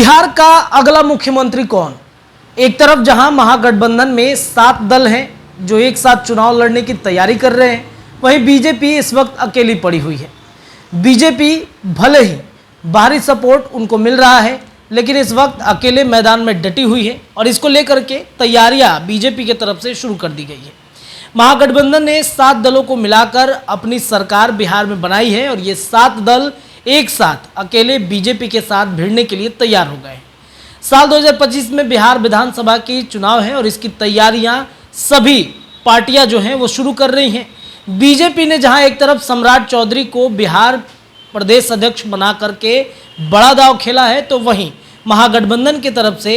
बिहार का अगला मुख्यमंत्री कौन? एक तरफ जहां महागठबंधन में 7 दल हैं जो एक साथ चुनाव लड़ने की तैयारी कर रहे हैं, वहीं बीजेपी इस वक्त अकेली पड़ी हुई है। बीजेपी भले ही बाहरी सपोर्ट उनको मिल रहा है, लेकिन इस वक्त अकेले मैदान में डटी हुई है और इसको लेकर के तैयारियां बीजेपी की तरफ से शुरू कर दी गई है। महागठबंधन ने 7 दलों को मिलाकर अपनी सरकार बिहार में बनाई है और ये 7 दल एक साथ अकेले बीजेपी के साथ भिड़ने के लिए तैयार हो गए हैं। साल 2025 में बिहार विधानसभा की चुनाव है और इसकी तैयारियां सभी पार्टियां जो हैं वो शुरू कर रही हैं। बीजेपी ने जहां एक तरफ सम्राट चौधरी को बिहार प्रदेश अध्यक्ष बना करके बड़ा दांव खेला है, तो वहीं महागठबंधन की तरफ से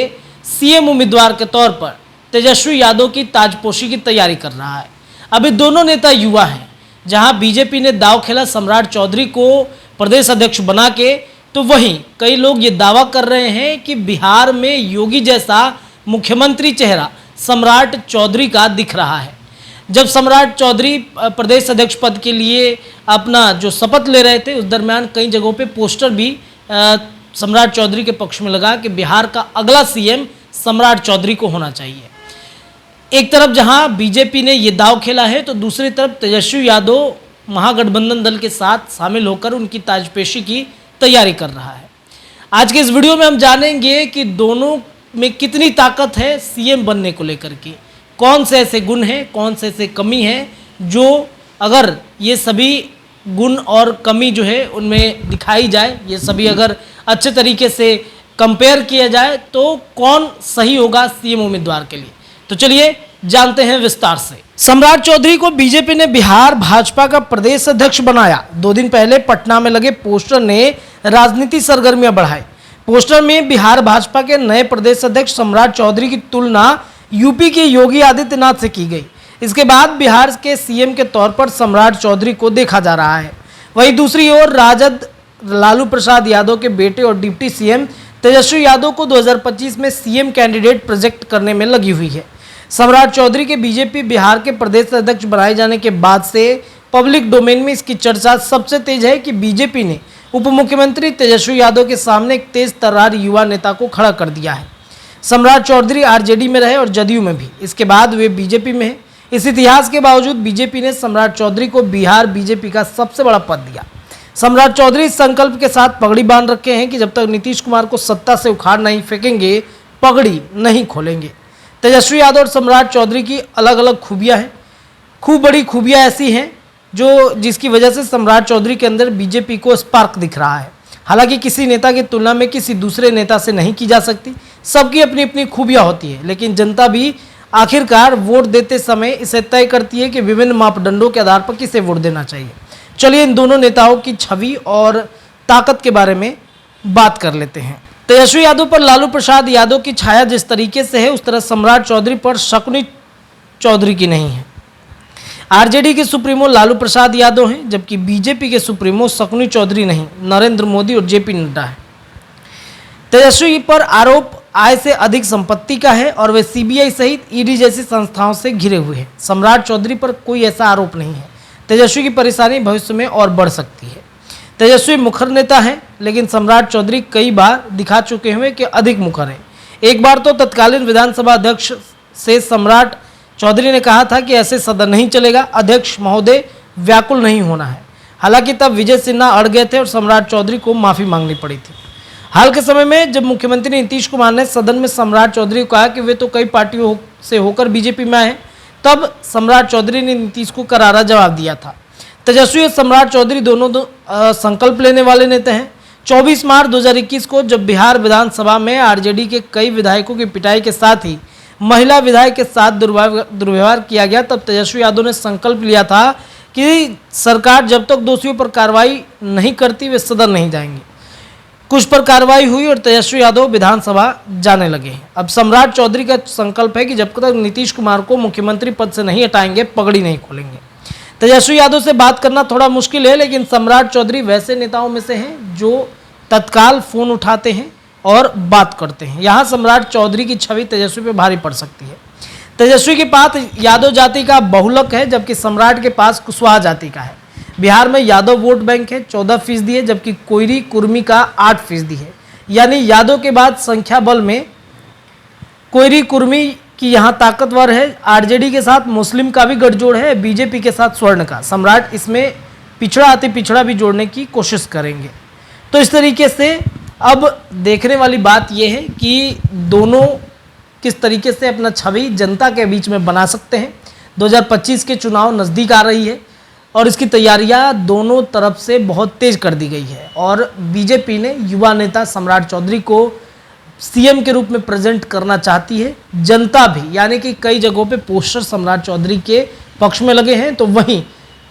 सीएम उम्मीदवार के तौर पर तेजस्वी यादव की ताजपोशी की तैयारी कर रहा है। अभी दोनों नेता युवा हैं। जहां बीजेपी ने दांव खेला सम्राट चौधरी को प्रदेश अध्यक्ष बना के, तो वहीं कई लोग ये दावा कर रहे हैं कि बिहार में योगी जैसा मुख्यमंत्री चेहरा सम्राट चौधरी का दिख रहा है। जब सम्राट चौधरी प्रदेश अध्यक्ष पद के लिए अपना जो शपथ ले रहे थे, उस दरमियान कई जगहों पे पोस्टर भी सम्राट चौधरी के पक्ष में लगा कि बिहार का अगला सीएम सम्राट चौधरी को होना चाहिए। एक तरफ जहां बीजेपी ने ये दांव खेला है, तो दूसरी तरफ तेजस्वी यादव महागठबंधन दल के साथ शामिल होकर उनकी ताजपेशी की तैयारी कर रहा है। आज के इस वीडियो में हम जानेंगे कि दोनों में कितनी ताकत है सीएम बनने को लेकर के, कौन से ऐसे गुण हैं, कौन से ऐसे कमी हैं, जो अगर ये सभी गुण और कमी जो है उनमें दिखाई जाए, ये सभी अगर अच्छे तरीके से कंपेयर किया जाए, तो कौन सही होगा सीएम उम्मीदवार के लिए। तो चलिए जानते हैं विस्तार से। सम्राट चौधरी को बीजेपी ने बिहार भाजपा का प्रदेश अध्यक्ष बनाया। 2 दिन पहले पटना में लगे पोस्टर ने राजनीति सरगर्मियां बढ़ाई। पोस्टर में बिहार भाजपा के नए प्रदेश अध्यक्ष सम्राट चौधरी की तुलना यूपी के योगी आदित्यनाथ से की गई। इसके बाद बिहार के सीएम के तौर पर सम्राट चौधरी को देखा जा रहा है। वहीं दूसरी ओर राजद लालू प्रसाद यादव के बेटे और डिप्टी सीएम तेजस्वी यादव को 2025 में सीएम कैंडिडेट प्रोजेक्ट करने में लगी हुई है। सम्राट चौधरी के बीजेपी बिहार के प्रदेश अध्यक्ष बनाए जाने के बाद से पब्लिक डोमेन में इसकी चर्चा सबसे तेज है कि बीजेपी ने उप मुख्यमंत्री तेजस्वी यादव के सामने एक तेज तर्रार युवा नेता को खड़ा कर दिया है। सम्राट चौधरी आरजेडी में रहे और जदयू में भी, इसके बाद वे बीजेपी में हैं। इस इतिहास के बावजूद बीजेपी ने सम्राट चौधरी को बिहार बीजेपी का सबसे बड़ा पद दिया। सम्राट चौधरी इस संकल्प के साथ पगड़ी बांध रखे हैं कि जब तक नीतीश कुमार को सत्ता से उखाड़ नहीं फेंकेंगे, पगड़ी नहीं खोलेंगे। तेजस्वी यादव और सम्राट चौधरी की अलग अलग खूबियां हैं। खूब बड़ी खूबियां ऐसी हैं जिसकी वजह से सम्राट चौधरी के अंदर बीजेपी को स्पार्क दिख रहा है। हालांकि किसी नेता की तुलना में किसी दूसरे नेता से नहीं की जा सकती, सबकी अपनी अपनी खूबियां होती है, लेकिन जनता भी आखिरकार वोट देते समय इसे तय करती है कि विभिन्न मापदंडों के आधार पर किसे वोट देना चाहिए। चलिए इन दोनों नेताओं की छवि और ताकत के बारे में बात कर लेते हैं। तेजस्वी यादव पर लालू प्रसाद यादव की छाया जिस तरीके से है, उस तरह सम्राट चौधरी पर शकुनी चौधरी की नहीं है। आरजेडी के सुप्रीमो लालू प्रसाद यादव हैं, जबकि बीजेपी के सुप्रीमो शकुनी चौधरी नहीं, नरेंद्र मोदी और जेपी नड्डा है। तेजस्वी पर आरोप आय से अधिक संपत्ति का है और वे सीबीआई सहित ईडी जैसी संस्थाओं से घिरे हुए हैं। सम्राट चौधरी पर कोई ऐसा आरोप नहीं है। तेजस्वी की परेशानी भविष्य में और बढ़ सकती है। तेजस्वी मुखर नेता हैं, लेकिन सम्राट चौधरी कई बार दिखा चुके हैं कि अधिक मुखर हैं। एक बार तो तत्कालीन विधानसभा अध्यक्ष से सम्राट चौधरी ने कहा था कि ऐसे सदन नहीं चलेगा, अध्यक्ष महोदय व्याकुल नहीं होना है। हालांकि तब विजय सिन्हा अड़ गए थे और सम्राट चौधरी को माफी मांगनी पड़ी थी। हाल के समय में जब मुख्यमंत्री नीतीश कुमार ने सदन में सम्राट चौधरी को कहा कि वे तो कई पार्टियों से होकर बीजेपी में आए, तब सम्राट चौधरी ने नीतीश को करारा जवाब दिया था। तेजस्वी और सम्राट चौधरी दोनों संकल्प लेने वाले नेता हैं। 24 मार्च 2021 को जब बिहार विधानसभा में आरजेडी के कई विधायकों की पिटाई के साथ ही महिला विधायक के साथ दुर्व्यवहार किया गया, तब तेजस्वी यादव ने संकल्प लिया था कि सरकार जब तक दोषियों पर कार्रवाई नहीं करती वे सदन नहीं जाएंगे। कुछ पर कार्रवाई हुई और तेजस्वी यादव विधानसभा जाने लगे। अब सम्राट चौधरी का संकल्प है कि जब तक नीतीश कुमार को मुख्यमंत्री पद से नहीं हटाएंगे, पगड़ी नहीं खोलेंगे। तेजस्वी यादव से बात करना थोड़ा मुश्किल है, लेकिन सम्राट चौधरी वैसे नेताओं में से हैं जो तत्काल फोन उठाते हैं और बात करते हैं। यहाँ सम्राट चौधरी की छवि तेजस्वी पे भारी पड़ सकती है। तेजस्वी के पास यादव जाति का बहुलक है, जबकि सम्राट के पास कुशवाहा जाति का है। बिहार में यादव वोट बैंक है 14% है, जबकि कोयरी कुर्मी का 8% है। यानी यादव के बाद संख्या बल में कोयरी कुर्मी की यहाँ ताकतवर है। आरजेडी के साथ मुस्लिम का भी गठजोड़ है, बीजेपी के साथ स्वर्ण का। सम्राट इसमें पिछड़ा अति पिछड़ा भी जोड़ने की कोशिश करेंगे। तो इस तरीके से अब देखने वाली बात यह है कि दोनों किस तरीके से अपना छवि जनता के बीच में बना सकते हैं। 2025 के चुनाव नज़दीक आ रही है और इसकी तैयारियां दोनों तरफ से बहुत तेज कर दी गई है और बीजेपी ने युवा नेता सम्राट चौधरी को सीएम के रूप में प्रेजेंट करना चाहती है। जनता भी, यानी कि कई जगहों पे पोस्टर सम्राट चौधरी के पक्ष में लगे हैं, तो वहीं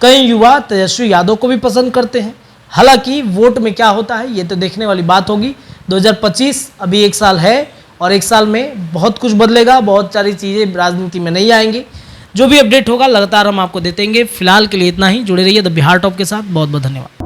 कई युवा तेजस्वी यादव को भी पसंद करते हैं। हालांकि वोट में क्या होता है ये तो देखने वाली बात होगी। 2025 अभी 1 साल है और 1 साल में बहुत कुछ बदलेगा, बहुत सारी चीज़ें राजनीति में नहीं आएंगी। जो भी अपडेट होगा लगातार हम आपको देते रहेंगे। फिलहाल के लिए इतना ही। जुड़े रहिए द बिहार टॉप के साथ। बहुत बहुत धन्यवाद।